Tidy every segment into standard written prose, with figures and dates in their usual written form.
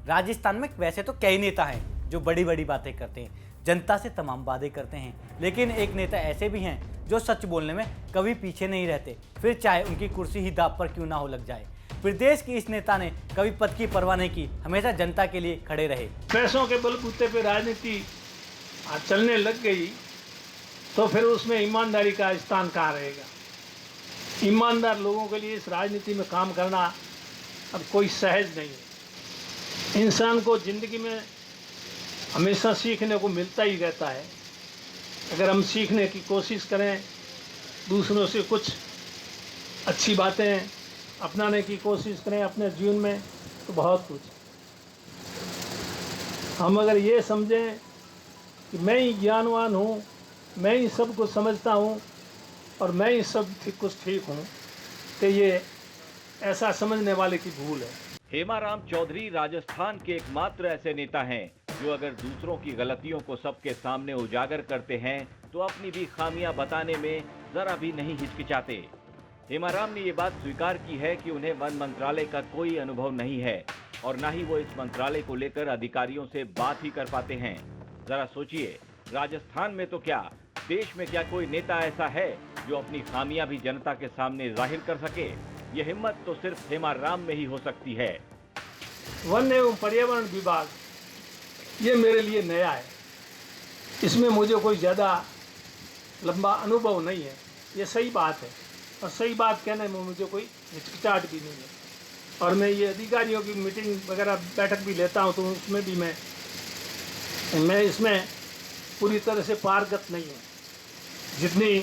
राजस्थान में वैसे तो कई नेता हैं जो बड़ी बड़ी बातें करते हैं, जनता से तमाम वादे करते हैं, लेकिन एक नेता ऐसे भी हैं जो सच बोलने में कभी पीछे नहीं रहते, फिर चाहे उनकी कुर्सी ही दांव पर क्यों ना हो लग जाए। प्रदेश की इस नेता ने कभी पद की परवाह नहीं की, हमेशा जनता के लिए खड़े रहे। पैसों के बलबूते पे राजनीति चलने लग गई तो फिर उसमें ईमानदारी का स्थान कहाँ रहेगा। ईमानदार लोगों के लिए इस राजनीति में काम करना अब कोई सहज नहीं है। इंसान को ज़िंदगी में हमेशा सीखने को मिलता ही रहता है। अगर हम सीखने की कोशिश करें, दूसरों से कुछ अच्छी बातें अपनाने की कोशिश करें अपने जीवन में, तो बहुत कुछ। हम अगर ये समझें कि मैं ही ज्ञानवान हूँ, मैं ही सब कुछ समझता हूँ और मैं ही सब कुछ ठीक हूँ, तो ये ऐसा समझने वाले की भूल है। हेमाराम चौधरी राजस्थान के एकमात्र ऐसे नेता हैं जो अगर दूसरों की गलतियों को सबके सामने उजागर करते हैं तो अपनी भी खामियां बताने में जरा भी नहीं हिचकिचाते। हेमाराम ने ये बात स्वीकार की है कि उन्हें वन मंत्रालय का कोई अनुभव नहीं है और न ही वो इस मंत्रालय को लेकर अधिकारियों से बात ही कर पाते हैं। जरा सोचिए, राजस्थान में तो क्या, देश में क्या कोई नेता ऐसा है जो अपनी खामियां भी जनता के सामने जाहिर कर सके? ये हिम्मत तो सिर्फ हेमाराम में ही हो सकती है। वन एवं पर्यावरण विभाग ये मेरे लिए नया है, इसमें मुझे कोई ज़्यादा लंबा अनुभव नहीं है। ये सही बात है और सही बात कहने में मुझे कोई हिचकिचाहट भी नहीं है। और मैं ये अधिकारियों की मीटिंग वगैरह बैठक भी लेता हूँ तो उसमें भी मैं इसमें पूरी तरह से पारंगत नहीं हूँ। जितनी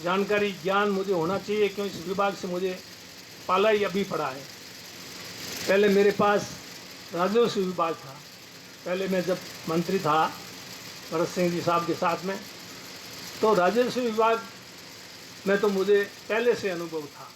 जानकारी ज्ञान मुझे होना चाहिए, क्यों इस विभाग से मुझे पाला ही अभी पड़ा है। पहले मेरे पास राजस्व विभाग था, पहले मैं जब मंत्री था भरत सिंह जी साहब के साथ में, तो राजस्व विभाग में तो मुझे पहले से अनुभव था।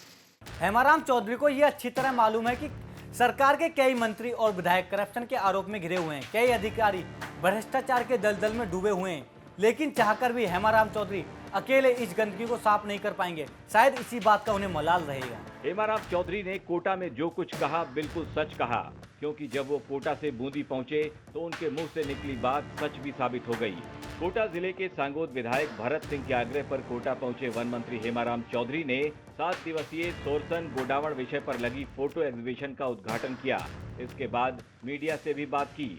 हेमाराम चौधरी को यह अच्छी तरह मालूम है कि सरकार के कई मंत्री और विधायक करप्शन के आरोप में घिरे हुए हैं, कई अधिकारी भ्रष्टाचार के दलदल में डूबे हुए हैं, लेकिन चाहकर भी हेमाराम चौधरी अकेले इस गंदगी को साफ नहीं कर पाएंगे। शायद इसी बात का उन्हें मलाल रहेगा। हेमाराम चौधरी ने कोटा में जो कुछ कहा बिल्कुल सच कहा, क्योंकि जब वो कोटा से बूंदी पहुंचे तो उनके मुंह से निकली बात सच भी साबित हो गई। कोटा जिले के सांगोद विधायक भरत सिंह के आग्रह पर कोटा पहुंचे वन मंत्री हेमाराम चौधरी ने 7 दिवसीय सोरसन गोडावण विषय पर लगी फोटो एग्जीबिशन का उद्घाटन किया। इसके बाद मीडिया से भी बात की।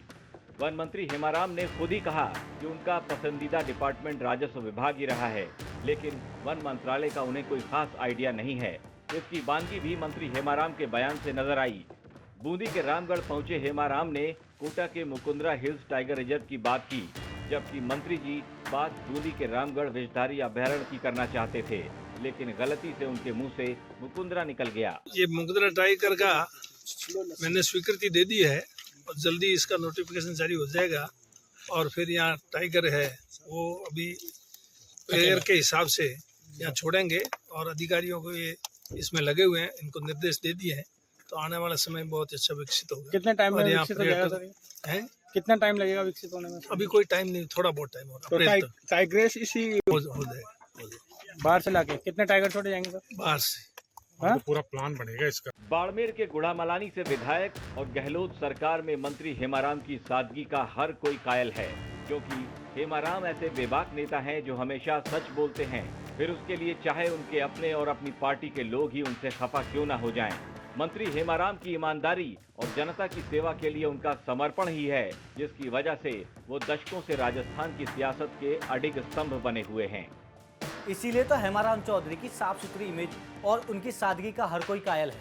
वन मंत्री हेमाराम ने खुद ही कहा कि उनका पसंदीदा डिपार्टमेंट राजस्व विभाग ही रहा है, लेकिन वन मंत्रालय का उन्हें कोई खास आइडिया नहीं है। इसकी बानगी भी मंत्री हेमाराम के बयान से नजर आई। बूंदी के रामगढ़ पहुंचे हेमाराम ने कोटा के मुकुंदरा हिल्स टाइगर रिजर्व की बात की, जबकि मंत्री जी बात बूंदी के रामगढ़ विषधारी अभयारण्य की करना चाहते थे, लेकिन गलती से उनके मुंह से मुकुंदरा निकल गया। ये मुकुंदरा टाइगर का मैंने स्वीकृति दे दी है और जल्दी इसका नोटिफिकेशन जारी हो जाएगा और फिर यहाँ टाइगर है वो अभी एयर के हिसाब से यहाँ छोड़ेंगे और अधिकारियों को ये इसमें लगे हुए हैं, इनको निर्देश दे दिए हैं, तो आने वाला समय बहुत अच्छा विकसित होगा। कितने टाइम में विकसित हो जाएगा सर? है कितना टाइम लगेगा विकसित होने में? अभी कोई टाइम नहीं, थोड़ा बहुत टाइम होगा। तो टाइग्रेस इसी हो जाएगा। बाहर से लाके कितने टाइगर छोड़े जाएंगे सर? बाहर से हाँ? तो पूरा प्लान बनेगा इसका। बाड़मेर के गुड़ामलानी से विधायक और गहलोत सरकार में मंत्री हेमाराम की सादगी का हर कोई कायल है, क्योंकि हेमाराम ऐसे बेबाक नेता हैं जो हमेशा सच बोलते हैं, फिर उसके लिए चाहे उनके अपने और अपनी पार्टी के लोग ही उनसे खफा क्यों ना हो जाएं। मंत्री हेमाराम की ईमानदारी और जनता की सेवा के लिए उनका समर्पण ही है जिसकी वजह से वो दशकों से राजस्थान की सियासत के अडिग स्तंभ बने हुए हैं। इसीलिए तो हेमाराम चौधरी की साफ सुथरी इमेज और उनकी सादगी का हर कोई कायल है।